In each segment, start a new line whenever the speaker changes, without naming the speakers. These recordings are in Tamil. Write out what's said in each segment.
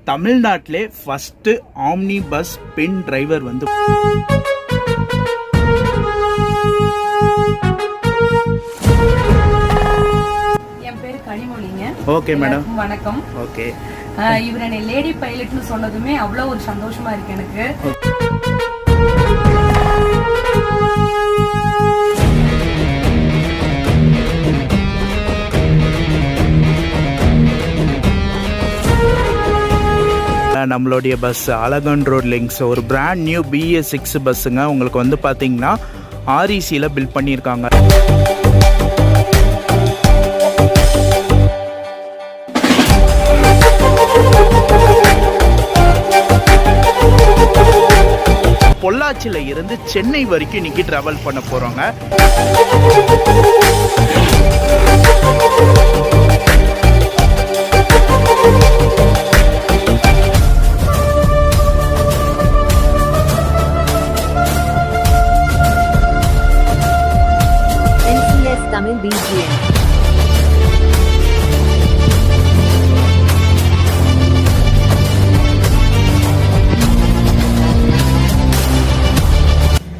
தமிழ்நாட்டிலே ஃபர்ஸ்ட் ஆம்னி பஸ் பெண் டிரைவர் வந்து
என் பேர் கனிமொழிங்க.
ஓகே மேடம்,
வணக்கம்.
ஓகே,
இவர் என்னை லேடி பைலட்னு சொன்னதுமே அவ்வளோ ஒரு சந்தோஷமா இருக்கு எனக்கு.
நம்மளுடைய பஸ் அழகன் ரோட் லிங்க்ஸ் ஒரு பிராண்ட் நியூ BS6 பஸ்ஸுங்க. உங்களுக்கு வந்து பார்த்தீங்கன்னா RECல பில்ட் பண்ணியிருக்காங்க. பொள்ளாச்சியில் இருந்து சென்னை வரைக்கும் இன்னைக்கு டிராவல் பண்ண போறோங்க.
தமிழ் BGM.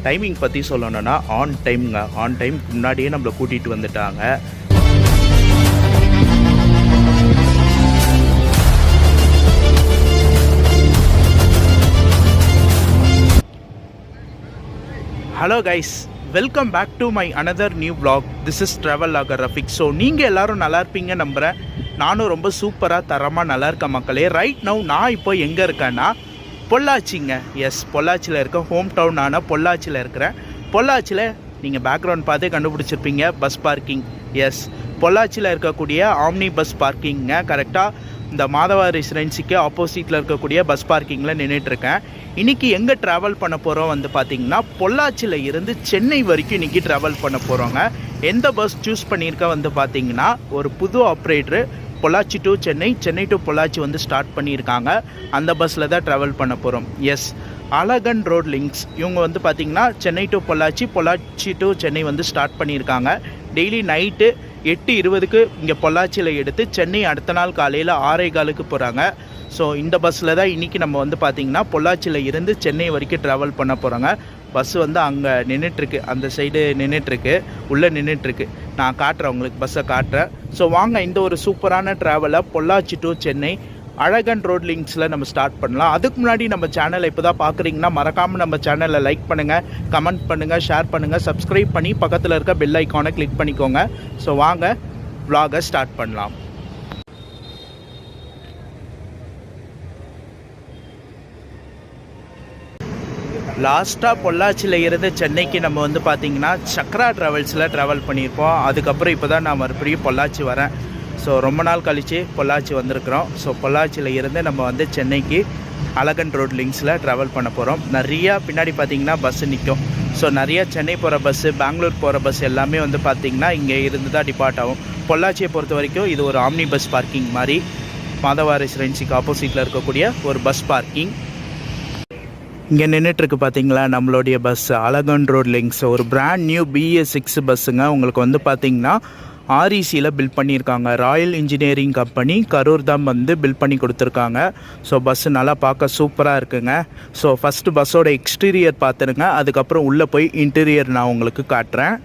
டைமிங் பற்றி சொல்லணும்னா ஆன் டைம்ங்க. ஆன் டைம் முன்னாடியே நம்மளை கூட்டிகிட்டு வந்துட்டாங்க. Hello guys, welcome back to my another new vlog. This is travel vlogger Rafiq. So நீங்கள் எல்லோரும் நல்லா இருப்பீங்க நம்புகிறேன். நானும் ரொம்ப சூப்பராக தரமாக நல்லா இருக்கேன் மக்களே. ரைட் நவ் நான் இப்போ எங்கே இருக்கேன்னா பொள்ளாச்சிங்க. எஸ், பொள்ளாச்சியில் இருக்கேன். ஹோம் டவுனான பொள்ளாச்சியில் இருக்கிறேன். பொள்ளாச்சியில் நீங்கள் பேக்ரவுண்ட் பார்த்தே கண்டுபிடிச்சிருப்பீங்க, பஸ் பார்க்கிங். எஸ், பொள்ளாச்சியில் இருக்கக்கூடிய ஆம்னி பஸ் பார்க்கிங்க. கரெக்டாக இந்த மாதவா ரெசிடென்சிக்கு ஆப்போசிட்டில் இருக்கக்கூடிய பஸ் பார்க்கிங்கில் நின்றுட்டுருக்கேன். இன்றைக்கி எங்கே ட்ராவல் பண்ண போகிறோம் வந்து பார்த்திங்கன்னா பொள்ளாச்சியில் இருந்து சென்னை வரைக்கும் இன்றைக்கி ட்ராவல் பண்ண போகிறோங்க. எந்த பஸ் சூஸ் பண்ணியிருக்கேன் வந்து பார்த்திங்கன்னா ஒரு புது ஆப்ரேட்ரு பொள்ளாச்சி டு சென்னை, சென்னை டு பொள்ளாச்சி வந்து ஸ்டார்ட் பண்ணியிருக்காங்க. அந்த பஸ்ஸில் தான் ட்ராவல் பண்ண போகிறோம். எஸ், அழகன் ரோட் லிங்க்ஸ். இவங்க வந்து பார்த்திங்கன்னா சென்னை டு பொள்ளாச்சி, பொள்ளாச்சி டு சென்னை வந்து ஸ்டார்ட் பண்ணியிருக்காங்க. டெய்லி நைட்டு 8:20க்கு இங்கே பொள்ளாச்சியில் எடுத்து சென்னை அடுத்த நாள் காலையில் 6:15க்கு போகிறாங்க. ஸோ இந்த பஸ்ஸில் தான் இன்றைக்கி நம்ம வந்து பார்த்திங்கன்னா பொள்ளாச்சியில் இருந்து சென்னை வரைக்கும் ட்ராவல் பண்ண போகிறோங்க. பஸ்ஸு வந்து அங்கே நின்றுட்டுருக்கு, அந்த சைடு நின்றுட்டுருக்கு, உள்ளே நின்றுட்டுருக்கு. நான் காட்டுறேன் உங்களுக்கு, பஸ்ஸை காட்டுறேன். ஸோ வாங்க இந்த ஒரு சூப்பரான ட்ராவலை பொள்ளாச்சி டு சென்னை அழகன் ரோட் லிங்க்ஸில் நம்ம ஸ்டார்ட் பண்ணலாம். அதுக்கு முன்னாடி நம்ம சேனலை இப்போ தான் பார்க்குறீங்கன்னா மறக்காமல் நம்ம சேனலை லைக் பண்ணுங்கள், கமெண்ட் பண்ணுங்கள், ஷேர் பண்ணுங்கள், சப்ஸ்கிரைப் பண்ணி பக்கத்தில் இருக்க பெல் ஐக்கானை கிளிக் பண்ணிக்கோங்க. ஸோ வாங்க vlog-ஐ ஸ்டார்ட் பண்ணலாம். லாஸ்ட்டாக பொள்ளாச்சியில் இருந்து சென்னைக்கு நம்ம வந்து பார்த்திங்கன்னா சக்ரா ட்ராவல்ஸில் ட்ராவல் பண்ணியிருப்போம். அதுக்கப்புறம் இப்போ தான் நான் மறுபடியும் பொள்ளாச்சி வரேன். ஸோ ரொம்ப நாள் கழித்து பொள்ளாச்சி வந்திருக்கிறோம். ஸோ பொள்ளாச்சியில் இருந்து நம்ம வந்து சென்னைக்கு அழகன் ரோட் லிங்க்ஸில் ட்ராவல் பண்ண போகிறோம். நிறையா பின்னாடி பார்த்திங்கன்னா பஸ்ஸு நிற்கும். ஸோ நிறையா சென்னை போகிற பஸ்ஸு, பெங்களூர் போகிற பஸ் எல்லாமே வந்து பார்த்திங்கன்னா இங்கே இருந்து தான் டிபார்ட் ஆகும். பொள்ளாச்சியை பொறுத்த வரைக்கும் இது ஒரு ஆம்னி பஸ் பார்க்கிங் மாதிரி, மாதவா ரெசிடென்சிக்கு ஆப்போசிட்டில் இருக்கக்கூடிய ஒரு பஸ் பார்க்கிங். இங்கே நின்றுட்டுருக்கு பார்த்தீங்களா நம்மளுடைய பஸ் அழகன் ரோட் லிங்க்ஸ் ஒரு பிராண்ட் நியூ BS6 பஸ்ஸுங்க. உங்களுக்கு வந்து பார்த்திங்கன்னா RECல பில்ட் பண்ணியிருக்காங்க. ராயல் இன்ஜினியரிங் கம்பெனி கரூர் தான் வந்து பில்ட் பண்ணி கொடுத்துருக்காங்க. ஸோ பஸ்ஸு நல்லா பார்க்க சூப்பராக இருக்குங்க. ஸோ ஃபஸ்ட்டு பஸ்ஸோட எக்ஸ்டீரியர் பார்த்துருங்க, அதுக்கப்புறம் உள்ளே போய் இன்டீரியர் நான் உங்களுக்கு காட்டுறேன்.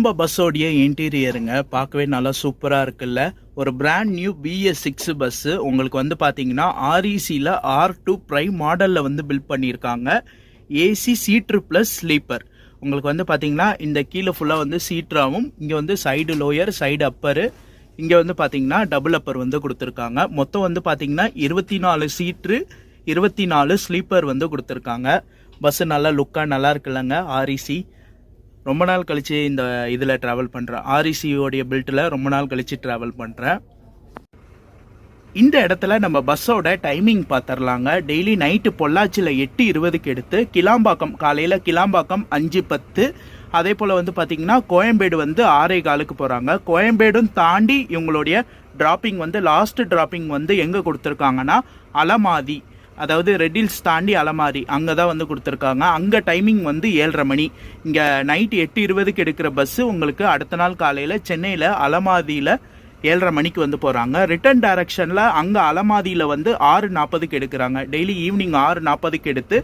நம்ம பஸ்ஸோடைய இன்டீரியருங்க பார்க்கவே நல்லா சூப்பராக இருக்குல்ல. ஒரு பிராண்ட் நியூ BS6 பஸ்ஸு உங்களுக்கு வந்து பார்த்தீங்கன்னா RECயில் R2 ப்ரைம் மாடலில் வந்து பில்ட் பண்ணியிருக்காங்க. AC seater plus sleeper. உங்களுக்கு வந்து பார்த்தீங்கன்னா இந்த கீழே ஃபுல்லாக வந்து சீட்ராகவும், இங்கே வந்து சைடு லோயர் சைடு அப்பரு, இங்கே வந்து பார்த்தீங்கன்னா டபுள் அப்பர் வந்து கொடுத்துருக்காங்க. மொத்தம் வந்து பார்த்தீங்கன்னா 24 சீட்ரு 24 ஸ்லீப்பர் வந்து கொடுத்துருக்காங்க. பஸ்ஸு நல்லா லுக்காக நல்லா இருக்குல்லங்க. REC ரொம்ப நாள் கழித்து இந்த இதில் ட்ராவல் பண்ணுறேன். RECயோடைய பில்ட்டில் ரொம்ப நாள் கழித்து ட்ராவல் பண்ணுறேன். இந்த இடத்துல நம்ம பஸ்ஸோட டைமிங் பார்த்துடலாங்க. டெய்லி நைட்டு பொள்ளாச்சியில் 8:20க்கு எடுத்து கிளாம்பாக்கம், காலையில் கிளாம்பாக்கம் 5:10. அதே போல் வந்து பார்த்திங்கன்னா கோயம்பேடு வந்து 6:15க்கு போகிறாங்க. கோயம்பேடும் தாண்டி இவங்களுடைய டிராப்பிங் வந்து லாஸ்ட் டிராப்பிங் வந்து எங்கே கொடுத்துருக்காங்கன்னா அலமாதி, அதாவது ரெட்டில்ஸ் தாண்டி அலமாரி, அங்கே தான் வந்து கொடுத்துருக்காங்க. அங்கே டைமிங் வந்து 7:30 மணி. இங்கே நைட்டு 8:20க்கு எடுக்கிற பஸ்ஸு உங்களுக்கு அடுத்த நாள் காலையில் சென்னையில் அலமாதியில் 7:30 மணிக்கு வந்து போகிறாங்க. ரிட்டர்ன் டைரக்ஷனில் அங்கே அலமாதியில் வந்து 6:40க்கு எடுக்கிறாங்க. டெய்லி ஈவினிங் 6:40க்கு எடுத்து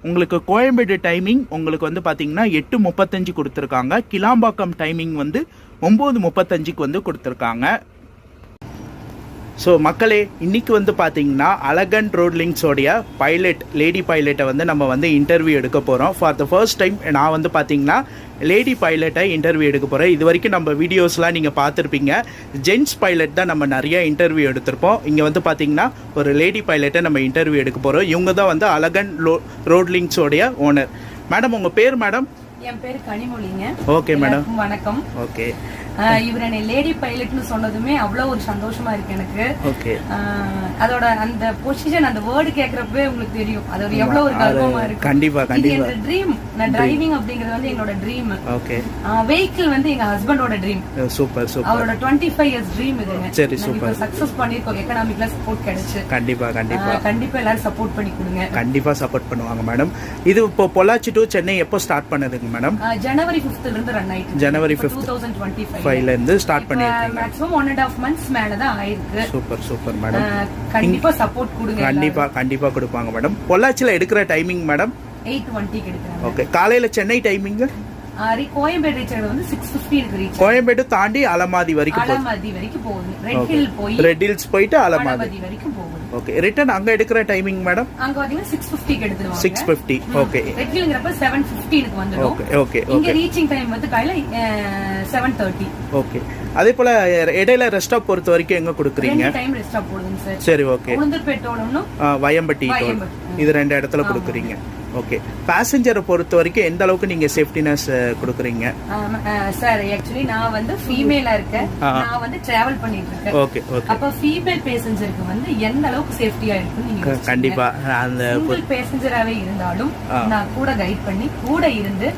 உங்களுக்கு கோயம்பேடு டைமிங் உங்களுக்கு வந்து பார்த்தீங்கன்னா 8:35 கொடுத்துருக்காங்க. கிளாம்பாக்கம் டைமிங் வந்து 9:35க்கு வந்து கொடுத்துருக்காங்க. ஸோ மக்களே, இன்றைக்கி வந்து பார்த்தீங்கன்னா அழகன் ரோட் லிங்க்ஸோடைய பைலட், லேடி பைலட்டை வந்து நம்ம வந்து இன்டர்வியூ எடுக்க போகிறோம். ஃபார் த ஃபர்ஸ்ட் டைம் நான் வந்து பார்த்தீங்கன்னா லேடி பைலட்டை இன்டர்வியூ எடுக்க போகிறேன். இது வரைக்கும் நம்ம வீடியோஸ்லாம் நீங்கள் பார்த்துருப்பீங்க. ஜென்ட்ஸ் பைலட் தான் நம்ம நிறைய இன்டர்வியூ எடுத்திருப்போம். இங்கே வந்து பார்த்தீங்கன்னா ஒரு லேடி பைலட்டை நம்ம இன்டர்வியூ எடுக்க போகிறோம். இவங்க தான் வந்து அழகன் ரோட் லிங்க்ஸோடைய ஓனர். மேடம், உங்கள் பேர் மேடம்?
என் பேர் கனிமொழிங்க.
ஓகே மேடம்,
வணக்கம்.
ஓகே.
இவர் என்னை லேடி பைலட்னு சொன்னதுமே அவ்வளவு ஒரு சந்தோஷமா இருக்கு எனக்கு.
ஓகே.
அதோட அந்த பொசிஷன், அந்த வேர்டு கேக்குறப்பவே உங்களுக்கு தெரியும் அது ஒரு எவ்வளவு ஒரு கர்வமா இருக்கு.
கண்டிப்பா கண்டிப்பா.
என்னோட ட்ரீம். நான் டிரைவிங் அப்படிங்கிறது வந்து என்னோட ட்ரீம்.
ஓகே.
வெஹிக்கிள் வந்து எங்க ஹஸ்பண்டோட ட்ரீம்.
Super super.
அவரோட 25 இயர்ஸ் ட்ரீம் இதுங்க.
சரி, சூப்பர்.
சக்சஸ் பண்ணிருக்கோம். எகனாமிக்ல சப்போர்ட் கிடைச்சு.
கண்டிப்பா கண்டிப்பா
கண்டிப்பா எல்லாரும் சப்போர்ட் பண்ணி கொடுங்க.
கண்டிப்பா சப்போர்ட் பண்ணுவாங்க மேடம். இது இப்போ பொள்ளாச்சி டு சென்னை எப்போ ஸ்டார்ட் பண்ணதுங்க மேடம்?
ஜனவரி 5th ல இருந்து ரன் ஆயிட்டு. ஜனவரி 5th 2025 ல
இருந்து ஸ்டார்ட் பண்ணிருக்கீங்க.
மேக்ஸிமம் 1.5 months மேல தான் ஆயிருக்கு.
Super super madam.
கண்டிப்பா சப்போர்ட் கொடுங்க.
கண்டிப்பா கண்டிப்பா கொடுப்பாங்க மேடம். பொள்ளாச்சில எடுக்கிற டைமிங் மேடம்
8:20க்கு எடுக்கறாங்க.
ஓகே. காலையில சென்னை டைமிங்
கோயம்பேடு ரீச் ஆகிறது வந்து 6:15க்கு ரீச்.
கோயம்பேடு தாண்டி அலமாதி வரைக்கும் போகுது.
அலமாதி வரைக்கும் போகுது. ரெட் ஹில்ஸ்
போயிட்டு அலமாதி
வரைக்கும் போகுது.
ஓகே. ரிட்டர்ன் அங்க எடுக்கிற டைமிங் மேடம்?
அங்க பாத்தீங்கன்னா 6:50க்கு எடுத்துருவாங்க.
6:50. ஓகே.
ரெட் ஹில்ங்கறப்ப 7:15க்கு வந்துரும்.
Okay okay.
இங்க ரீச்சிங் டைம் வந்து காலையில 7:30.
ஓகே. அதே போல இடையில ரெஸ்ட் ஸ்டாப் பொறுத்த வரைக்கும் எங்க கொடுக்குறீங்க?
2 டைம் ரெஸ்ட் ஸ்டாப் போடுங்க சார்.
சரி, ஓகே.
உளுந்தூர்பேட்டோடனும்
வயம்பட்டி இது 2 இடத்துல கொடுக்குறீங்க. ஓகே. பேசஞ்சரை பொறுத்த வரைக்கும் எந்த அளவுக்கு நீங்க சேஃப்டினஸ் கொடுக்குறீங்க?
சார் ஆக்சுவலி நான் வந்து ஃபீமேலா இருக்கேன். நான் வந்து டிராவல் பண்ணிட்டு இருக்கேன்.
Okay okay.
அப்ப ஃபீமேல் பேசஞ்சருக்கு வந்து எந்த அளவுக்கு சேஃப்டியா இருக்குன்னு நீங்க
கண்டிப்பா அந்த
சிங்கிள் பேசஞ்சராவே இருந்தாலும் நான் கூட கைட் பண்ணி கூட இருந்து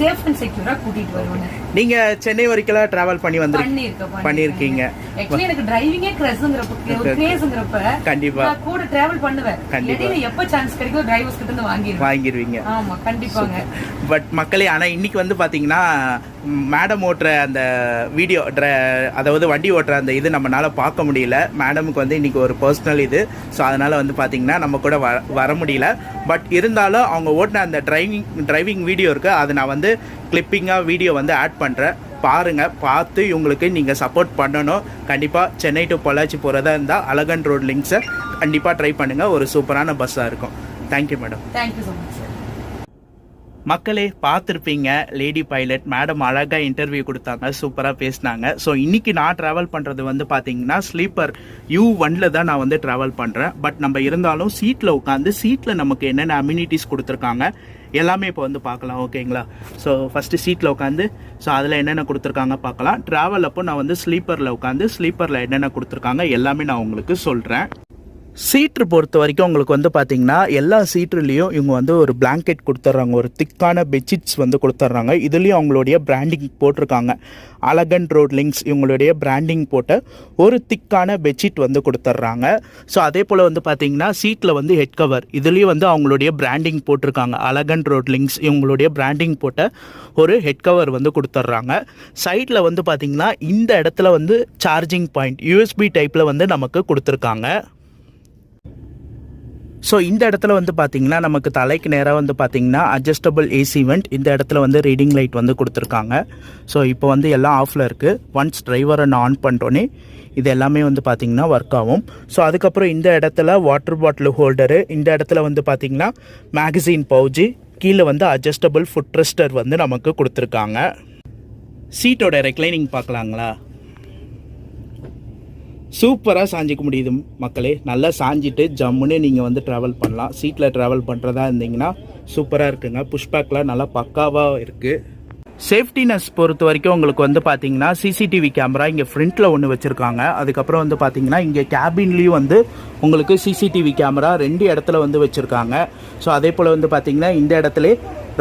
சேஃப் அண்ட் செக்யூரா கூட்டிட்டு வருவேன்.
நீங்க சென்னை வரைக்கும் டிராவல் பண்ணி பண்ணிருக்கீங்க.
ஆக்சுவலி எனக்கு டிரைவிங்கே கிரேஸ்ங்கறப்ப
கண்டிப்பா
நான் கூட டிராவல் பண்ணுவேன். இடையில எப்ப சான்ஸ் கிடைக்குதோ டிரைவர்ஸ் கிட்ட இருந்து வாங்கிடுவீங்க. ஆமா கண்டிப்பாங்க.
பட் மக்களே, ஆனா இன்னைக்கு வந்து பாத்தீங்கன்னா மேடம் ஓட்டுற அந்த வீடியோ, அதாவது வண்டி ஓட்டுற அந்த இது நம்மளால பார்க்க முடியல. மேடமுக்கு வந்து இன்னைக்கு ஒரு பர்சனல் இது. ஸோ அதனால வந்து பாத்தீங்கன்னா நம்ம கூட வர முடியல. பட் இருந்தாலும் அவங்க ஓட்டின அந்த டிரைவிங் வீடியோ இருக்கு, அதை நான் வந்து கிளிப்பிங்காக வீடியோ வந்து ஆட் பண்ணுறேன். பாருங்க, பார்த்து இவங்களுக்கு நீங்கள் சப்போர்ட் பண்ணணும். கண்டிப்பாக சென்னை டு பொள்ளாச்சி போகிறதா இருந்தால் அழகன் ரோட் லிங்க்ஸை கண்டிப்பாக ட்ரை பண்ணுங்கள். ஒரு சூப்பரான பஸ்ஸாக இருக்கும். Thank you madam.
Thank you so much sir.
மக்களே, பார்த்துருப்பீங்க லேடி பைலட் மேடம் அழகாக இன்டர்வியூ கொடுத்தாங்க, சூப்பராக பேசினாங்க. ஸோ இன்றைக்கி நான் ட்ராவல் பண்ணுறது வந்து பார்த்தீங்கன்னா ஸ்லீப்பர் U1 தான் நான் வந்து ட்ராவல் பண்ணுறேன். பட் நம்ம இருந்தாலும் சீட்டில் உட்காந்து சீட்டில் நமக்கு என்னென்ன அம்யூனிட்டிஸ் கொடுத்துருக்காங்க எல்லாமே இப்போ வந்து பார்க்கலாம். ஓகேங்களா? ஸோ ஃபஸ்ட்டு சீட்டில் உட்காந்து ஸோ அதில் என்னென்ன கொடுத்துருக்காங்க பார்க்கலாம். ட்ராவல் அப்போ நான் வந்து ஸ்லீப்பரில் உட்காந்து ஸ்லீப்பரில் என்னென்ன கொடுத்துருக்காங்க எல்லாமே நான் உங்களுக்கு சொல்கிறேன். சீட்ரு பொறுத்த வரைக்கும் உங்களுக்கு வந்து பார்த்தீங்கன்னா எல்லா சீட்ருலேயும் இவங்க வந்து ஒரு பிளாங்கெட் கொடுத்துட்றாங்க, ஒரு திக்கான பெட்ஷீட்ஸ் வந்து கொடுத்துட்றாங்க. இதுலேயும் அவங்களுடைய பிராண்டிங் போட்டிருக்காங்க. அழகன் ரோட் லிங்க்ஸ் இவங்களுடைய பிராண்டிங் போட்ட ஒரு திக்கான பெட்ஷீட் வந்து கொடுத்துட்றாங்க. ஸோ அதே போல் வந்து பார்த்தீங்கன்னா சீட்டில் வந்து ஹெட் கவர், இதுலேயும் வந்து அவங்களுடைய பிராண்டிங் போட்டிருக்காங்க. அழகன் ரோட் லிங்க்ஸ் இவங்களுடைய பிராண்டிங் போட்ட ஒரு ஹெட் கவர் வந்து கொடுத்துட்றாங்க. சைடில் வந்து பார்த்தீங்கன்னா இந்த இடத்துல வந்து சார்ஜிங் பாயிண்ட் USB டைப்பில் வந்து நமக்கு கொடுத்துருக்காங்க. ஸோ இந்த இடத்துல வந்து பார்த்திங்கன்னா நமக்கு தலைக்கு நேராக வந்து பார்த்திங்கன்னா அட்ஜஸ்டபிள் ஏசி வெண்ட், இந்த இடத்துல வந்து ரீடிங் லைட் வந்து கொடுத்துருக்காங்க. ஸோ இப்போ வந்து எல்லாம் ஆஃபில் இருக்குது. ஒன்ஸ் டிரைவரை நான் ஆன் பண்ணிட்டோன்னே இது எல்லாமே வந்து பார்த்திங்கன்னா ஒர்க் ஆகும். ஸோ அதுக்கப்புறம் இந்த இடத்துல வாட்டர் பாட்டில் ஹோல்டரு, இந்த இடத்துல வந்து பார்த்திங்கன்னா மேகசின் பவுச்சு, கீழே வந்து அட்ஜஸ்டபிள் ஃபுட் ரெஸ்டர் வந்து நமக்கு கொடுத்துருக்காங்க. சீட்டோட ரெக்ளைனிங் பார்க்கலாங்களா, சூப்பராக சாஞ்சிக்க முடியுது மக்களே. நல்லா சாஞ்சிட்டு ஜம்முன்னு நீங்கள் வந்து ட்ராவல் பண்ணலாம். சீட்டில் ட்ராவல் பண்ணுறதா இருந்தீங்கன்னா சூப்பராக இருக்குங்க. புஷ்பேக்லாம் நல்லா பக்காவாக இருக்குது. சேஃப்டினஸ் பொறுத்த வரைக்கும் உங்களுக்கு வந்து பார்த்தீங்கன்னா சிசிடிவி கேமரா இங்கே ஃப்ரண்ட்டில் ஒன்று வச்சுருக்காங்க. அதுக்கப்புறம் வந்து பார்த்தீங்கன்னா இங்கே கேபின்லேயும் வந்து உங்களுக்கு சிசிடிவி கேமரா 2 இடத்துல வந்து வச்சுருக்காங்க. ஸோ அதே போல் வந்து பார்த்தீங்கன்னா இந்த இடத்துல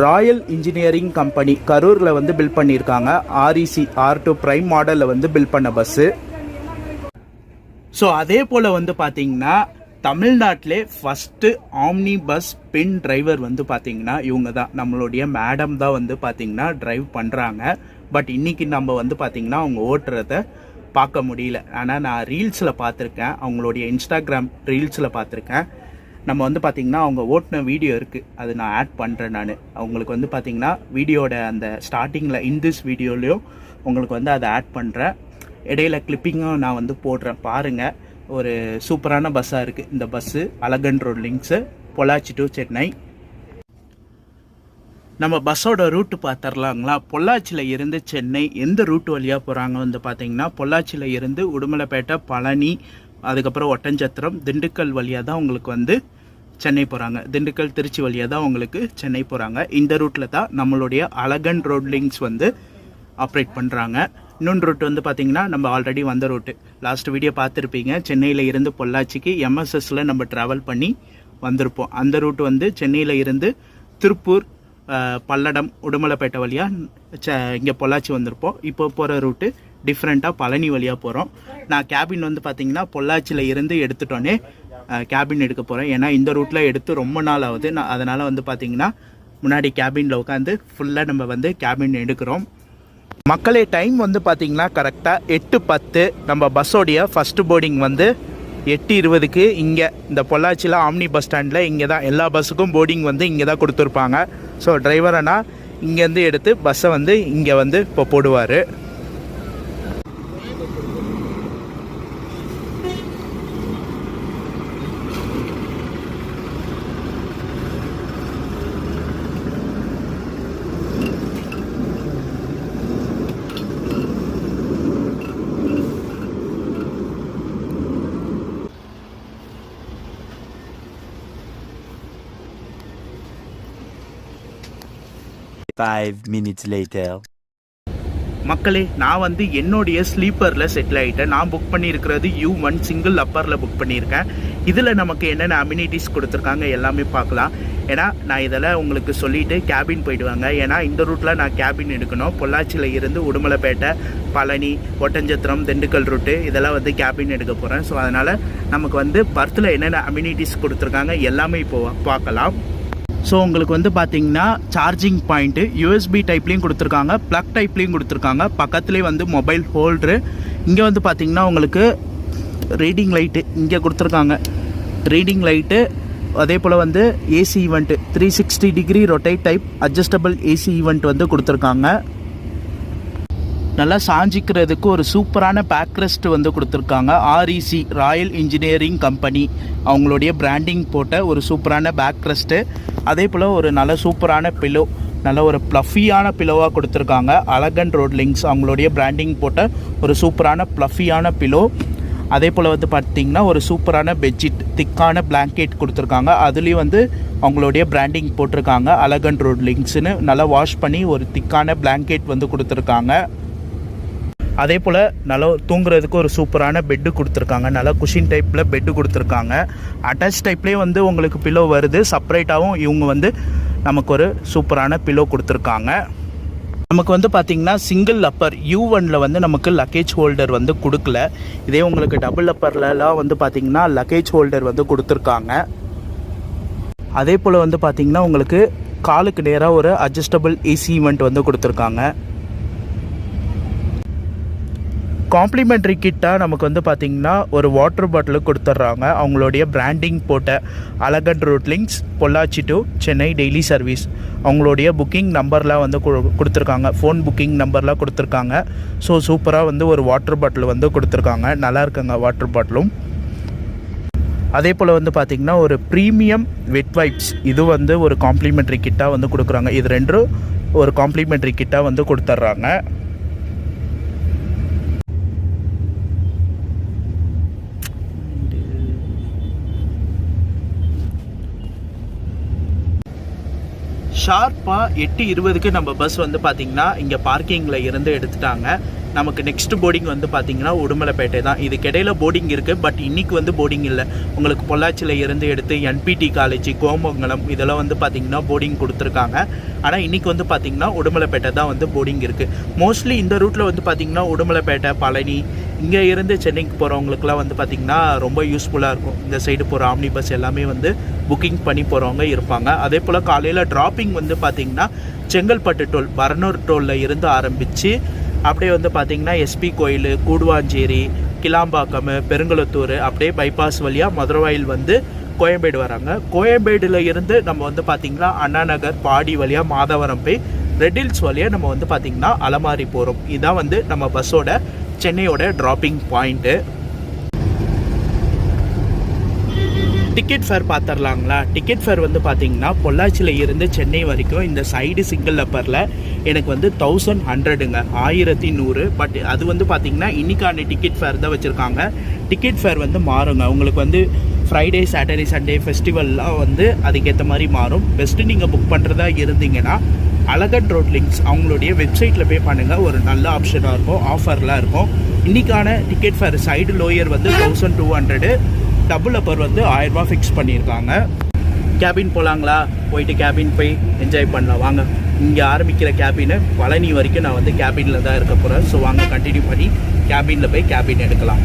ராயல் இன்ஜினியரிங் கம்பெனி கரூரில் வந்து பில்ட் பண்ணியிருக்காங்க. REC R2 ப்ரைம் மாடலில் வந்து பில்ட் பண்ண பஸ்ஸு. ஸோ அதே போல் வந்து பார்த்தீங்கன்னா தமிழ்நாட்டிலே ஃபஸ்ட்டு ஆம்னி பஸ் பெண் டிரைவர் வந்து பார்த்திங்கன்னா இவங்க தான், நம்மளுடைய மேடம் தான் வந்து பார்த்திங்கன்னா ட்ரைவ் பண்ணுறாங்க. பட் இன்றைக்கி நம்ம வந்து பார்த்திங்கன்னா அவங்க ஓட்டுறத பார்க்க முடியல. ஆனால் நான் ரீல்ஸில் பார்த்துருக்கேன், அவங்களுடைய இன்ஸ்டாகிராம் ரீல்ஸில் பார்த்துருக்கேன். நம்ம வந்து பார்த்திங்கன்னா அவங்க ஓட்டின வீடியோ இருக்குது, அது நான் ஆட் பண்ணுறேன். நான் அவங்களுக்கு வந்து பார்த்திங்கன்னா வீடியோட அந்த ஸ்டார்டிங்கில் இந்திஸ் வீடியோலையும் உங்களுக்கு வந்து அதை ஆட் பண்ணுறேன். இடையில கிளிப்பிங்கும் நான் வந்து போடுறேன், பாருங்கள். ஒரு சூப்பரான பஸ்ஸாக இருக்குது இந்த bus. Azhagan road links, Pollachi to Chennai. நம்ம பஸ்ஸோட ரூட்டு பார்த்துடலாங்களா. பொள்ளாச்சியில் இருந்து சென்னை எந்த ரூட் வழியாக போகிறாங்க வந்து பார்த்திங்கன்னா பொள்ளாச்சியில் இருந்து உடுமலைப்பேட்டை, பழனி, அதுக்கப்புறம் ஒட்டஞ்சத்திரம், திண்டுக்கல் வழியாக தான் உங்களுக்கு வந்து சென்னை போகிறாங்க. திண்டுக்கல் திருச்சி வழியாக தான் உங்களுக்கு சென்னை போகிறாங்க. இந்த ரூட்டில் தான் நம்மளுடைய அழகன் ரோட் லிங்க்ஸ் வந்து ஆப்ரேட் பண்ணுறாங்க. இன்னொன்று ரூட் வந்து பார்த்திங்கன்னா நம்ம ஆல்ரெடி வந்த ரூட்டு, லாஸ்ட் வீடியோ பார்த்துருப்பீங்க. சென்னையில் இருந்து பொள்ளாச்சிக்கு MSSல நம்ம ட்ராவல் பண்ணி வந்திருப்போம். அந்த ரூட் வந்து சென்னையில் இருந்து திருப்பூர், பல்லடம், உடுமலைப்பேட்டை வழியாக இங்கே பொள்ளாச்சி வந்திருப்போம். இப்போ போகிற ரூட்டு டிஃப்ரெண்ட்டாக பழனி வழியாக போகிறோம். நான் கேபின் வந்து பார்த்திங்கன்னா பொள்ளாச்சியில் இருந்து எடுத்துட்டோன்னே கேபின் எடுக்க போகிறேன். ஏன்னா இந்த ரூட்டில் எடுத்து ரொம்ப நாள் ஆகுது. நான் அதனால் வந்து பார்த்திங்கன்னா முன்னாடி கேபினில் உட்காந்து ஃபுல்லாக நம்ம வந்து கேபின் எடுக்கிறோம். மக்களே டைம் வந்து பார்த்திங்கன்னா கரெக்டாக 8:10. நம்ம பஸ்ஸோடைய ஃபஸ்ட்டு போர்டிங் வந்து 8:20க்கு இங்கே இந்த பொள்ளாச்சியில் ஆம்னி பஸ் ஸ்டாண்டில் இங்கே தான் எல்லா பஸ்ஸுக்கும் போர்டிங் வந்து இங்கே தான் கொடுத்துருப்பாங்க. ஸோ டிரைவரனா இங்கேருந்து எடுத்து பஸ்ஸை வந்து இங்கே வந்து இப்போ போடுவார்.
Five minutes later.
மக்களே நான் வந்து என்னுடைய ஸ்லீப்பரில் செட்டில் ஆகிட்டேன். நான் புக் பண்ணியிருக்கிறது U1 சிங்கிள் அப்பரில் புக் பண்ணியிருக்கேன். இதில் நமக்கு என்னென்ன அம்யூனிட்டிஸ் கொடுத்துருக்காங்க எல்லாமே பார்க்கலாம். ஏன்னா நான் இதில் உங்களுக்கு சொல்லிவிட்டு கேபின் போயிடுவாங்க. ஏன்னா இந்த ரூட்டில் நான் கேபின் எடுக்கணும். பொள்ளாச்சியில் இருந்து உடுமலைப்பேட்டை, பழனி, ஒட்டஞ்சத்திரம், திண்டுக்கல் ரூட்டு இதெல்லாம் வந்து கேபின் எடுக்க போகிறேன். ஸோ அதனால் நமக்கு வந்து பர்த்தில் என்னென்ன அம்யூனிட்டிஸ் கொடுத்துருக்காங்க எல்லாமே இப்போது பார்க்கலாம். ஸோ உங்களுக்கு வந்து பார்த்தீங்கன்னா சார்ஜிங் பாயிண்ட்டு USB டைப்லேயும் கொடுத்துருக்காங்க, ப்ளக் டைப்லேயும் கொடுத்துருக்காங்க. பக்கத்துலேயே வந்து மொபைல் ஹோல்ட்ரு. இங்கே வந்து பார்த்தீங்கன்னா உங்களுக்கு ரீடிங் லைட்டு இங்கே கொடுத்துருக்காங்க. ரீடிங் லைட்டு அதே போல் வந்து AC event 360 degree rotate type adjustable AC event வந்து கொடுத்துருக்காங்க. நல்லா சாஞ்சிக்கிறதுக்கு ஒரு சூப்பரான பேக்ரெஸ்ட் வந்து கொடுத்துருக்காங்க. REC ராயல் இன்ஜினியரிங் கம்பெனி அவங்களுடைய பிராண்டிங் போட்ட ஒரு சூப்பரான பேக்ரெஸ்ட்டு. அதே போல் ஒரு நல்ல சூப்பரான பில்லோ, நல்ல ஒரு ப்ளஃபியான பில்லோவாக கொடுத்துருக்காங்க. அழகன் ரோட் லிங்க்ஸ் அவங்களுடைய பிராண்டிங் போட்ட ஒரு சூப்பரான ப்ளஃபியான பில்லோ. அதே போல் வந்து பார்த்திங்கன்னா ஒரு சூப்பரான பெட்ஷீட், திக்கான பிளாங்கெட் கொடுத்துருக்காங்க. அதுலேயும் வந்து அவங்களுடைய பிராண்டிங் போட்டிருக்காங்க அழகன் ரோட் லிங்க்ஸ்னு. நல்லா வாஷ் பண்ணி ஒரு திக்கான பிளாங்கெட் வந்து கொடுத்துருக்காங்க. அதே போல் நல்லா தூங்குறதுக்கு ஒரு சூப்பரான பெட்டு கொடுத்துருக்காங்க. நல்லா குஷின் டைப்பில் பெட்டு கொடுத்துருக்காங்க. அட்டாச் டைப்லேயே வந்து உங்களுக்கு பில்லோ வருது. செப்பரேட்டாகவும் இவங்க வந்து நமக்கு ஒரு சூப்பரான பில்லோ கொடுத்துருக்காங்க. நமக்கு வந்து பார்த்திங்கன்னா சிங்கிள் அப்பர் U1ல் வந்து நமக்கு லக்கேஜ் ஹோல்டர் வந்து கொடுக்கல. இதே உங்களுக்கு டபுள் அப்பர்லலாம் வந்து பார்த்திங்கன்னா லக்கேஜ் ஹோல்டர் வந்து கொடுத்துருக்காங்க. அதே போல் வந்து பார்த்திங்கன்னா உங்களுக்கு காலுக்கு நேராக ஒரு அட்ஜஸ்டபிள் AC ஈவெண்ட் வந்து கொடுத்துருக்காங்க. காம்ப்ளிமெண்ட்ரி கிட்டாக நமக்கு வந்து பார்த்திங்கன்னா ஒரு வாட்டர் பாட்டில் கொடுத்துட்றாங்க. அவங்களுடைய பிராண்டிங் போட்ட Azhagan road links Pollachi to Chennai daily service. அவங்களுடைய புக்கிங் நம்பர்லாம் வந்து கொடுத்துருக்காங்க, ஃபோன் புக்கிங் நம்பர்லாம் கொடுத்துருக்காங்க. ஸோ சூப்பராக வந்து ஒரு வாட்டர் பாட்டில் வந்து கொடுத்துருக்காங்க. நல்லா இருக்குங்க வாட்டர் பாட்டிலும். அதே போல் வந்து பார்த்திங்கன்னா ஒரு ப்ரீமியம் வெட் வைப்ஸ், இது வந்து ஒரு காம்ப்ளிமெண்ட்ரி கிட்டாக வந்து கொடுக்குறாங்க. இது ரெண்டும் ஒரு காம்ப்ளிமெண்ட்ரி கிட்டாக வந்து கொடுத்துட்றாங்க. ஷார்ப்பாக 8:20க்கு நம்ம பஸ் வந்து பார்த்திங்கன்னா இங்கே பார்க்கிங்கில் இருந்து எடுத்துட்டாங்க. நமக்கு நெக்ஸ்ட் போர்டிங் வந்து பார்த்திங்கன்னா உடுமலைப்பேட்டை தான். இதுக்கிடையில் போர்டிங் இருக்குது, பட் இன்றைக்கி வந்து போர்டிங் இல்லை. உங்களுக்கு பொள்ளாச்சியில் இருந்து எடுத்து என்பிடி காலேஜ், கோமங்கலம் இதெல்லாம் வந்து பார்த்திங்கன்னா போர்டிங் கொடுத்துருக்காங்க. ஆனால் இன்றைக்கி வந்து பார்த்திங்கன்னா உடுமலைப்பேட்டை தான் வந்து போர்டிங் இருக்குது. மோஸ்ட்லி இந்த ரூட்டில் வந்து பார்த்திங்கன்னா உடுமலைப்பேட்டை, பழனி, இங்கே இருந்து சென்னைக்கு போகிறவங்களுக்குலாம் வந்து பார்த்திங்கன்னா ரொம்ப யூஸ்ஃபுல்லாக இருக்கும். இந்த சைடு போகிற ஆம்னி பஸ் எல்லாமே வந்து புக்கிங் பண்ணி போகிறவங்க இருப்பாங்க. அதே போல் காலையில் ட்ராப்பிங் வந்து பார்த்திங்கன்னா செங்கல்பட்டு டோல், பரனூர் டோலில் இருந்து ஆரம்பித்து அப்படியே வந்து பார்த்திங்கன்னா எஸ்பி கோயில், கூடுவாஞ்சேரி, கிளாம்பாக்கம், பெருங்குளத்தூர், அப்படியே பைபாஸ் வழியாக மதுரவாயில் வந்து கோயம்பேடு வராங்க. கோயம்பேடில் இருந்து நம்ம வந்து பார்த்திங்கன்னா அண்ணா நகர், பாடி வழியாக மாதவரம் போய் ரெட் ஹில்ஸ் வழியாக நம்ம வந்து பார்த்திங்கன்னா அலமாரி போகிறோம். இதுதான் வந்து நம்ம பஸ்ஸோட சென்னையோட ட்ராப்பிங் பாயிண்ட்டு. டிக்கெட் ஃபேர் பார்த்துடலாங்களா? டிக்கெட் ஃபேர் வந்து பார்த்திங்கன்னா பொள்ளாச்சியில் இருந்து சென்னை வரைக்கும் இந்த சைடு சிங்கிள் அப்பரில் எனக்கு வந்து 1100ங்க, 1100. பட் அது வந்து பார்த்திங்கன்னா இன்றைக்கான டிக்கெட் ஃபேர் தான் வச்சுருக்காங்க. டிக்கெட் ஃபேர் வந்து மாறுங்க. உங்களுக்கு வந்து ஃப்ரைடே, சாட்டர்டே, சண்டே ஃபெஸ்டிவல்லாம் வந்து அதுக்கேற்ற மாதிரி மாறும். பெஸ்ட்டு நீங்கள் புக் பண்ணுறதா இருந்தீங்கன்னா அழகன் ரோட்லிங்ஸ் அவங்களுடைய வெப்சைட்டில் பே பண்ணுங்கள். ஒரு நல்ல ஆப்ஷனாக இருக்கும், ஆஃபர்லாம் இருக்கும். இன்றைக்கான டிக்கெட் ஃபேர் சைடு லோயர் வந்து 1200, டபுள் அப்பர் வந்து 1000 ரூபா ஃபிக்ஸ் பண்ணியிருக்காங்க. கேபின் போகலாங்களா? போயிட்டு கேபின் போய் என்ஜாய் பண்ணலாம் வாங்க. இங்கே ஆரம்பிக்கிற கேபின் பழனி வரைக்கும் நான் வந்து கேபினில் தான் இருக்க போகிறேன். ஸோ வாங்க கண்டினியூ பண்ணி கேபினில் போய் கேபின் எடுக்கலாம்.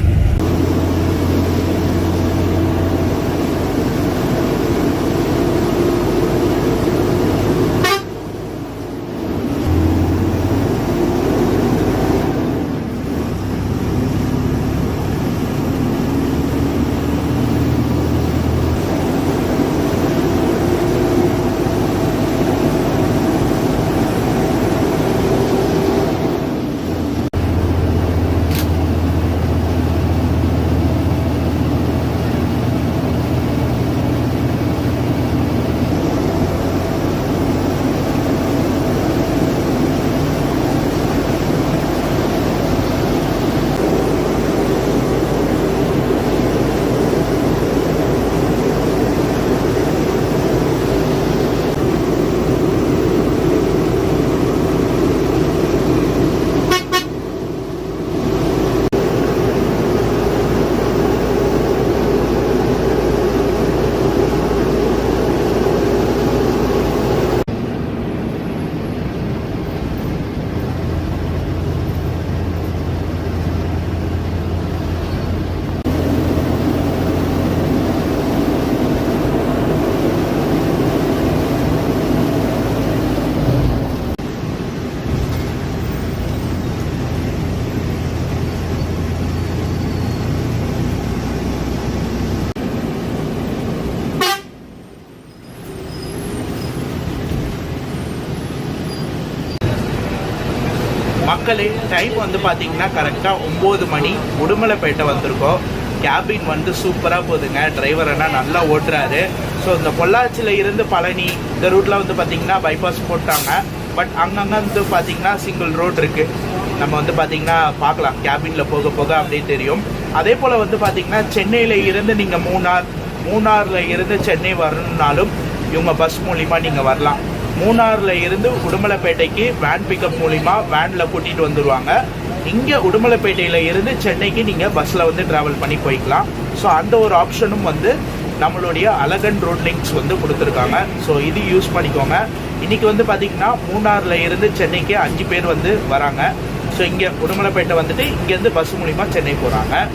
மக்களே, டைம் வந்து பார்த்தீங்கன்னா கரெக்டாக 9 மணி. உடுமலைப்பேட்டை வந்திருக்கோம். கேபின் வந்து சூப்பராக போகுதுங்க. டிரைவர் அண்ணா நல்லா ஓட்டுறாரு. ஸோ இந்த பொள்ளாச்சியில் இருந்து பழனி இந்த ரூட்டில் வந்து பார்த்திங்கன்னா பைபாஸ் போட்டாங்க. பட் அங்கங்கே வந்து பார்த்திங்கன்னா சிங்கிள் ரோட் இருக்குது. நம்ம வந்து பார்த்திங்கன்னா பார்க்கலாம், கேபினில் போக போக அப்படியே தெரியும். அதே போல் வந்து பார்த்திங்கன்னா சென்னையில் இருந்து நீங்கள் மூணாரில் இருந்து சென்னை வரணுன்னாலும் இவங்க பஸ் மூலிமா நீங்கள் வரலாம். மூணாரில் இருந்து உடுமலைப்பேட்டைக்கு வேன் பிக்கப் மூலிமா வேனில் கூட்டிகிட்டு வந்துடுவாங்க. இங்கே உடுமலைப்பேட்டையில் இருந்து சென்னைக்கு நீங்கள் பஸ்ஸில் வந்து ட்ராவல் பண்ணி போய்க்கலாம். ஸோ அந்த ஒரு ஆப்ஷனும் வந்து நம்மளுடைய அழகன் ரோட்லிங்ஸ் வந்து கொடுத்துருக்காங்க. ஸோ இது யூஸ் பண்ணிக்கோங்க. இன்றைக்கி வந்து பார்த்திங்கன்னா மூணாரில் இருந்து சென்னைக்கு 5 பேர் வந்து வராங்க. ஸோ இங்கே உடுமலைப்பேட்டை வந்துட்டு இங்கேருந்து பஸ் மூலிமா சென்னை போகிறாங்க.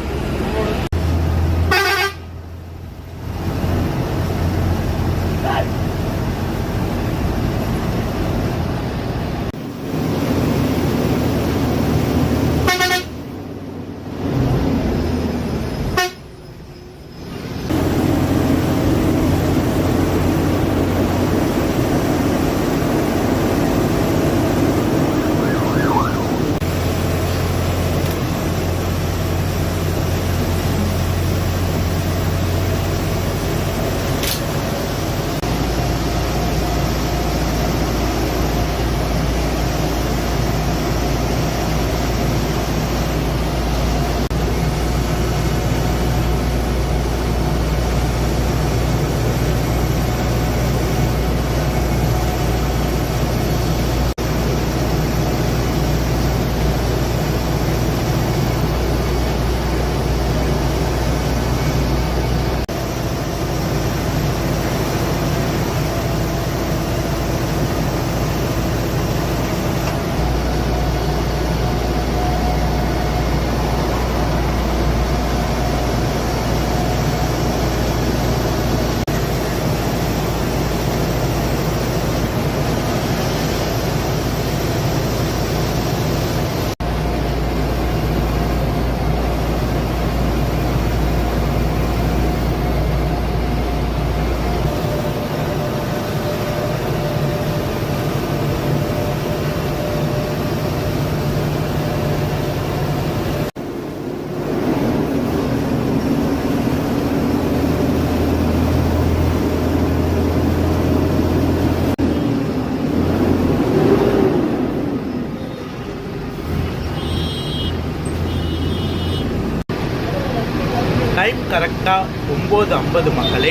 டைம் கரெக்டாக 9:50 மக்களே.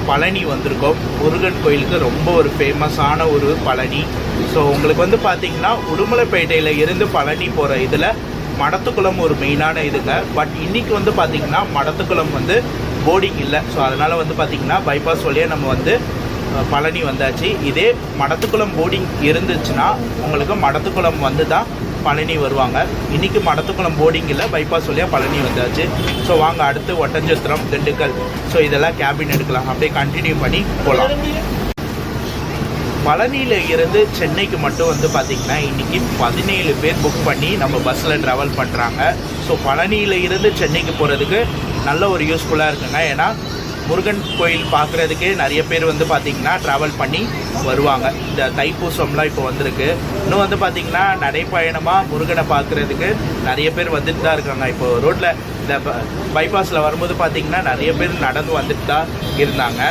பழனி வந்திருக்கோம். முருகன் கோயிலுக்கு ரொம்ப ஒரு ஃபேமஸான ஒரு பழனி. ஸோ உங்களுக்கு வந்து பார்த்திங்கன்னா உடுமலைப்பேட்டையில் இருந்து பழனி போகிற இதில் மடத்துக்குளம் ஒரு மெயினான இதுங்க. பட் இன்றைக்கி வந்து பார்த்திங்கன்னா மடத்துக்குளம் வந்து போர்டிங் இல்லை. ஸோ அதனால் வந்து பார்த்திங்கன்னா பைபாஸ் வழியாக நம்ம வந்து பழனி வந்தாச்சு. இதே மடத்துக்குளம் போர்டிங் இருந்துச்சுன்னா உங்களுக்கு மடத்துக்குளம் வந்து தான் பழனி வருவாங்க. இன்றைக்கி மடத்துக்குளம் போர்டிங் இல்லை, பைபாஸ் வழியாக பழனி வந்தாச்சு. ஸோ வாங்க அடுத்து ஒட்டஞ்சத்திரம், திண்டுக்கல், ஸோ இதெல்லாம் கேபின் எடுக்கலாம். அப்படியே கண்டினியூ பண்ணி போகலாம். பழனியில் இருந்து சென்னைக்கு மட்டும் வந்து பார்த்திங்கன்னா இன்றைக்கி 17 பேர் புக் பண்ணி நம்ம பஸ்ஸில் ட்ராவல் பண்ணுறாங்க. ஸோ பழனியில் இருந்து சென்னைக்கு போகிறதுக்கு நல்ல ஒரு யூஸ்ஃபுல்லாக இருக்குங்க. ஏன்னா முருகன் கோயில் பார்க்குறதுக்கே நிறைய பேர் வந்து பார்த்திங்கன்னா ட்ராவல் பண்ணி வருவாங்க. இந்த தைப்பூசம்லாம் இப்போ வந்திருக்கு. இன்னும் வந்து பார்த்திங்கன்னா நடைப்பயணமாக முருகனை பார்க்குறதுக்கு நிறைய பேர் வந்துட்டு தான் இருக்காங்க. இப்போது ரோட்டில் இந்த பைபாஸில் வரும்போது பார்த்திங்கன்னா நிறைய பேர் நடந்து வந்துட்டு தான் இருந்தாங்க.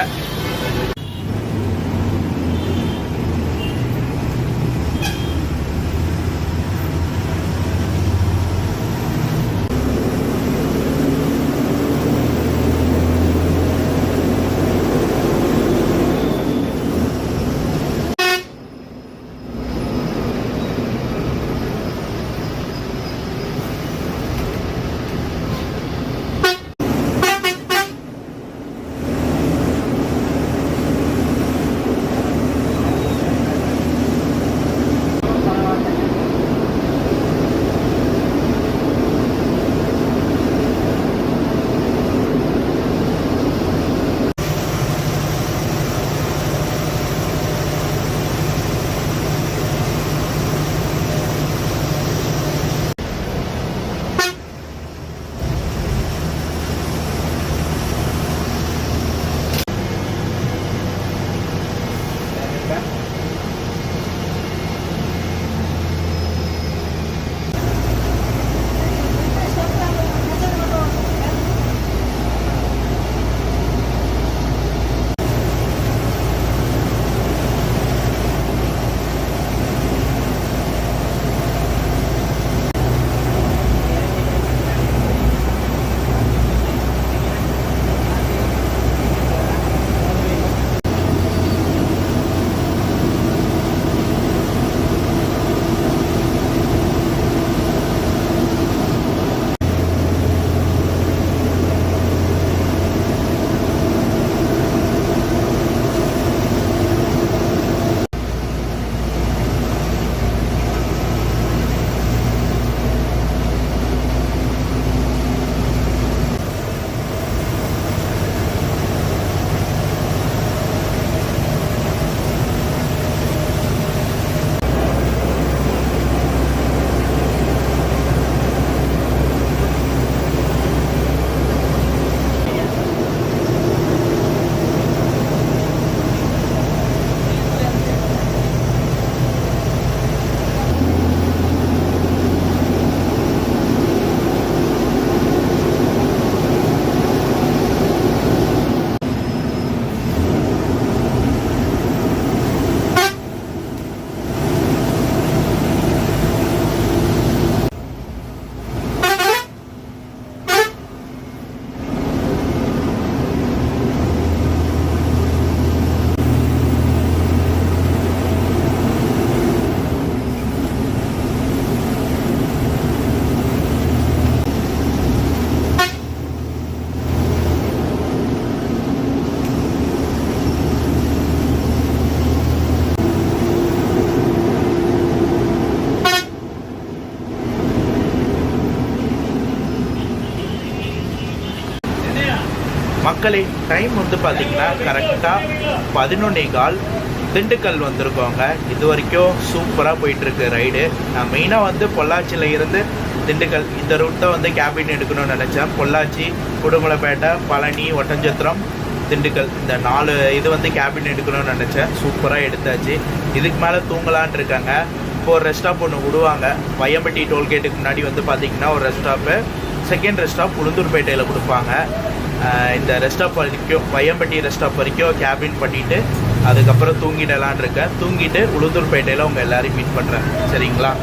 மக்களே டைம் வந்து பார்த்திங்கன்னா கரெக்டாக 11:15 திண்டுக்கல் வந்திருக்கோங்க. இது வரைக்கும் சூப்பராக போயிட்டுருக்கு ரைடு. நான் மெயினாக வந்து பொள்ளாச்சியில் இருந்து திண்டுக்கல் இந்த ரூட் தான் வந்து கேபின் எடுக்கணும்னு நினச்சேன். பொள்ளாச்சி, உடுமலைப்பேட்டை, பழனி, ஒட்டஞ்சத்திரம், திண்டுக்கல் இந்த 4 இது வந்து கேபின் எடுக்கணும்னு நினச்சேன். சூப்பராக எடுத்தாச்சு. இதுக்கு மேலே தூங்கலான் இருக்காங்க. இப்போ ஒரு ரெஸ்ட் ஸ்டாப் ஒன்று விடுவாங்க. வையம்பட்டி டோல்கேட்டுக்கு முன்னாடி வந்து பார்த்திங்கன்னா ஒரு rest stop, second rest stop உளுந்தூர்பேட்டையில் கொடுப்பாங்க. இந்த ரெஸ்ட் ஸ்டாப் வரைக்கும் வையம்பட்டி ரெஸ்ட் ஸ்டாப் வரைக்கும் கேபின் பண்ணிவிட்டு அதுக்கப்புறம் தூங்கிடலான் இருக்கேன். தூங்கிட்டு உளுந்தூர்பேட்டையில் உங்கள் எல்லோரையும் மீட் பண்ணுறேன். சரிங்களா?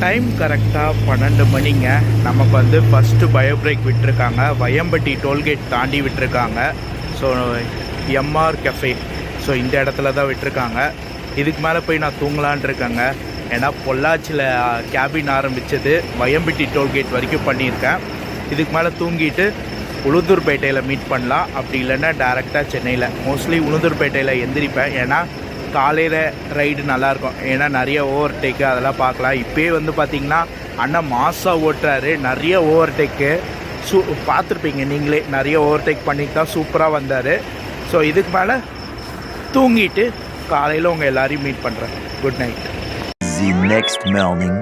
டைம் கரெக்டாக 12 மணிங்க. நமக்கு வந்து ஃபஸ்ட்டு பயோ பிரேக் விட்டுருக்காங்க. வயம்பட்டி டோல்கேட் தாண்டி விட்டுருக்காங்க. ஸோ எம்ஆர் கஃபே, ஸோ இந்த இடத்துல தான் விட்டுருக்காங்க. இதுக்கு மேலே போய் நான் தூங்கலான் இருக்கேங்க. ஏன்னா பொள்ளாச்சியில் கேபின் ஆரம்பித்தது வயம்பட்டி டோல்கேட் வரைக்கும் பண்ணியிருக்கேன். இதுக்கு மேலே தூங்கிட்டு உளுந்தூர்பேட்டையில் மீட் பண்ணலாம். அப்படி இல்லைன்னா டேரெக்டாக சென்னையில். மோஸ்ட்லி உளுந்தூர்பேட்டையில் எந்திரிப்பேன். ஏன்னா காலையில் ரைடு நல்லாயிருக்கும். ஏன்னா நிறைய ஓவர்டேக்கு அதெல்லாம் பார்க்கலாம். இப்போயே வந்து பார்த்திங்கன்னா அண்ணன் மாசாக ஓட்டுறாரு. நிறைய ஓவர்டேக்கு பார்த்துருப்பீங்க நீங்களே. நிறைய ஓவர்டேக் பண்ணிட்டு தான் சூப்பராக வந்தார். ஸோ இதுக்கு மேலே தூங்கிட்டு காலையில் உங்கள் எல்லாரையும் மீட் பண்ணுறேன். Good night.
The next morning.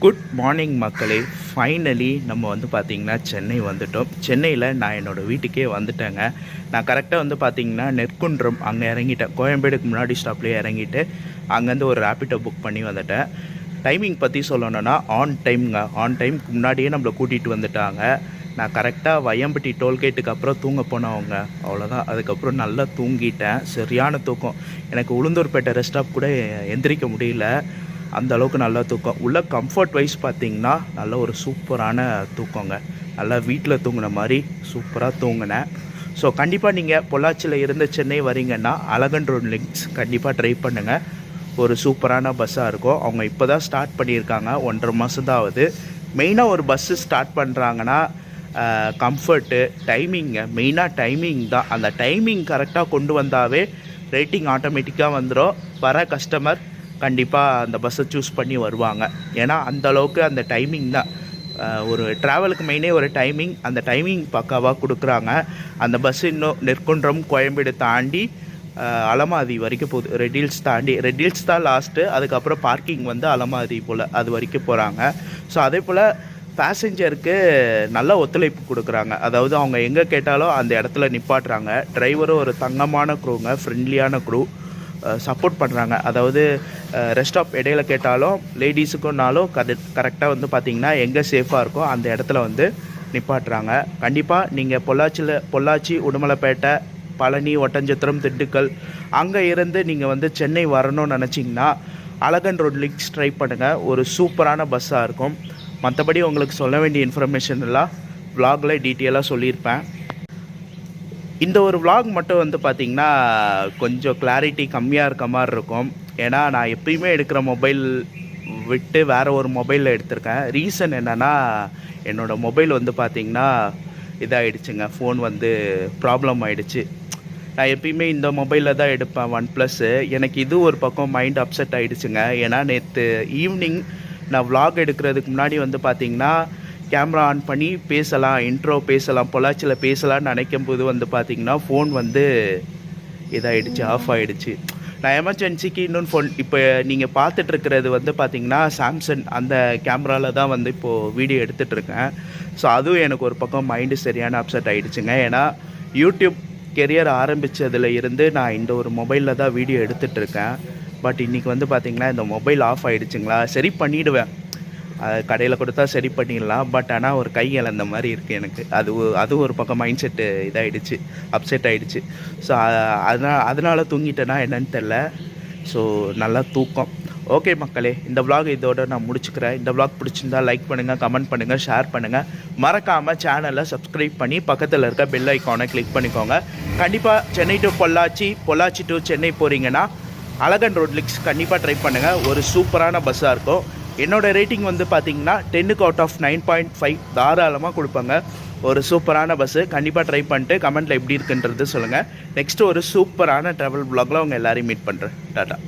Good morning மக்களே. ஃபைனலி நம்ம வந்து பார்த்திங்கன்னா சென்னை வந்துட்டோம். சென்னையில் நான் என்னோடய வீட்டுக்கே வந்துட்டேங்க. நான் கரெக்டாக வந்து பார்த்திங்கன்னா நெற்குன்றம் அங்கே இறங்கிட்டேன். கோயம்பேடுக்கு முன்னாடி ஸ்டாப்லேயே இறங்கிட்டு அங்கேருந்து ஒரு ரேப்பிடோ புக் பண்ணி வந்துட்டேன். டைமிங் பற்றி சொல்லணுன்னா ஆன் டைம்ங்க. ஆன் டைமுக்கு முன்னாடியே நம்மளை கூட்டிகிட்டு வந்துட்டாங்க. நான் கரெக்டாக வயம்பட்டி டோல்கேட்டுக்கு அப்புறம் தூங்க போனவங்க, அவ்வளோதான். அதுக்கப்புறம் நல்லா தூங்கிட்டேன். சரியான தூக்கம். எனக்கு உளுந்தூர்பேட்டை ரெஸ்ட் ஸ்டாப் கூட எந்திரிக்க முடியல. அந்த அளவுக்கு நல்லா தூக்கம். உள்ள கம்ஃபர்ட் வைஸ் பார்த்திங்கன்னா நல்ல ஒரு சூப்பரான தூக்கங்க. நல்லா வீட்டில் தூங்கின மாதிரி சூப்பராக தூங்கினேன். ஸோ கண்டிப்பாக நீங்கள் பொள்ளாச்சியில் இருந்து சென்னை வரீங்கன்னா அழகன் ரோட் லிங்க்ஸ் கண்டிப்பாக ட்ரை பண்ணுங்கள். ஒரு சூப்பரான பஸ்ஸாக இருக்கும். அவங்க இப்போ தான் ஸ்டார்ட் பண்ணியிருக்காங்க. 1.5 மாதம் தான் ஆகுது. மெயினாக ஒரு பஸ்ஸு ஸ்டார்ட் பண்ணுறாங்கன்னா கம்ஃபர்ட்டு, டைமிங்க. மெயினாக டைமிங் தான். அந்த டைமிங் கரெக்டாக கொண்டு வந்தாவே ரேட்டிங் ஆட்டோமேட்டிக்காக வந்துடும். வர கஸ்டமர் கண்டிப்பாக அந்த பஸ்ஸை சூஸ் பண்ணி வருவாங்க. ஏன்னா அந்தளவுக்கு அந்த டைமிங் தான். ஒரு ட்ராவலுக்கு மெயினே ஒரு டைமிங். அந்த டைமிங் பக்காவாக கொடுக்குறாங்க. அந்த பஸ்ஸு இன்னும் நெற்குன்றம் கோயம்பேடு தாண்டி அலமாதி வரைக்கும் போகுது. ரெட்டில்ஸ் தாண்டி, ரெட்டில்ஸ் தான் லாஸ்ட்டு. அதுக்கப்புறம் பார்க்கிங் வந்து அலமாதி போல் அது வரைக்கும் போகிறாங்க. ஸோ அதே போல் பேசஞ்சருக்கு நல்ல ஒத்துழைப்பு கொடுக்குறாங்க. அதாவது அவங்க எங்கே கேட்டாலும் அந்த இடத்துல நிப்பாட்டுறாங்க. டிரைவரும் ஒரு தங்கமான க்ரூங்க, ஃப்ரெண்ட்லியான க்ரூ, சப்போர்ட் பண்ணுறாங்க. அதாவது ரெஸ்ட் ஸ்டாப் இடையில கேட்டாலும் லேடிஸுக்குன்னாலும் கரெக்டாக வந்து பார்த்திங்கன்னா எங்கே சேஃபாக இருக்கோ அந்த இடத்துல வந்து நிப்பாட்டுறாங்க. கண்டிப்பாக நீங்கள் பொள்ளாச்சி, உடுமலைப்பேட்டை, பழனி, ஒட்டஞ்சத்திரம், திண்டுக்கல் அங்கே இருந்து நீங்கள் வந்து சென்னை வரணும்னு நினச்சிங்கன்னா அழகன் ரோட் லிங்க்ஸ் ட்ரை பண்ணுங்கள். ஒரு சூப்பரான பஸ்ஸாக இருக்கும். மற்றபடி உங்களுக்கு சொல்ல வேண்டிய இன்ஃபர்மேஷன் எல்லாம் vlogல டீட்டெயிலாக சொல்லியிருப்பேன். இந்த ஒரு vlog மட்டும் வந்து பார்த்திங்கன்னா கொஞ்சம் கிளாரிட்டி கம்மியாக இருக்க மாதிரி இருக்கும். ஏன்னா நான் எப்பயுமே எடுக்கிற மொபைல் விட்டு வேறு ஒரு மொபைலில் எடுத்திருக்கேன். ரீசன் என்னென்னா என்னோடய மொபைல் வந்து பார்த்திங்கன்னா இதாகிடுச்சுங்க. ஃபோன் வந்து ப்ராப்ளம் ஆகிடுச்சு. நான் எப்பயுமே இந்த மொபைலில் தான் எடுப்பேன், OnePlus. எனக்கு இது ஒரு பக்கம் மைண்ட் அப்செட் ஆகிடுச்சுங்க. ஏன்னா நேற்று ஈவினிங் நான் vlog எடுக்கிறதுக்கு முன்னாடி வந்து பார்த்திங்கன்னா கேமரா ஆன் பண்ணி பேசலாம், இன்ட்ரோ பேசலாம், பொள்ளாச்சியில் பேசலான்னு நினைக்கும் போது வந்து பார்த்திங்கன்னா ஃபோன் வந்து இதாகிடுச்சு, ஆஃப் ஆகிடுச்சு. நான் எமர்ஜென்சிக்கு இன்னொன்று ஃபோன் இப்போ நீங்கள் பார்த்துட்ருக்கிறது வந்து பார்த்திங்கன்னா சாம்சங் அந்த கேமராவில் தான் வந்து இப்போது வீடியோ எடுத்துகிட்ருக்கேன். ஸோ அதுவும் எனக்கு ஒரு பக்கம் மைண்டு சரியான அப்செட் ஆகிடுச்சுங்க. ஏன்னா யூடியூப் கெரியர் ஆரம்பித்ததில் இருந்து நான் இந்த ஒரு மொபைலில் தான் வீடியோ எடுத்துகிட்ருக்கேன். பட் இன்றைக்கி வந்து பார்த்திங்கன்னா இந்த மொபைல் ஆஃப் ஆகிடுச்சுங்களா. சரி பண்ணிவிடுவேன், கடையில் கொடுத்தா சரி பண்ணிடலாம். பட் ஆனால் ஒரு கை இழந்த மாதிரி இருக்குது எனக்கு. அது ஒரு பக்கம் மைண்ட் செட்டு இதாகிடுச்சு, அப்செட் ஆகிடுச்சு. ஸோ அதனால் தூங்கிட்டேன்னா என்னன்னு தெரில. ஸோ நல்லா தூக்கம். ஓகே மக்களே, இந்த vlog இதோட நான் முடிச்சுக்கிறேன். இந்த vlog பிடிச்சிருந்தா லைக் பண்ணுங்கள், கமெண்ட் பண்ணுங்கள், ஷேர் பண்ணுங்கள். மறக்காமல் சேனலை சப்ஸ்கிரைப் பண்ணி பக்கத்தில் இருக்க பெல் ஐக்கானை கிளிக் பண்ணிக்கோங்க. கண்டிப்பாக சென்னை டு பொள்ளாச்சி டு சென்னை போகிறீங்கன்னா அழகன் ரோட் லிங்க்ஸ் கண்டிப்பாக ட்ரை பண்ணுங்கள். ஒரு சூப்பரான பஸ்ஸாக இருக்கும். என்னோடய ரேட்டிங் வந்து பார்த்திங்கன்னா 10க்கு அவுட் ஆஃப் 9.5 தாராளமாக கொடுப்பாங்க. ஒரு சூப்பரான பஸ்ஸு. கண்டிப்பாக ட்ரை பண்ணிட்டு கமெண்ட்டில் எப்படி இருக்குன்றது சொல்லுங்கள். நெக்ஸ்ட்டு ஒரு சூப்பரான ட்ராவல் vlogல உங்கள் எல்லோரையும் மீட் பண்ணுறேன். டாட்டா.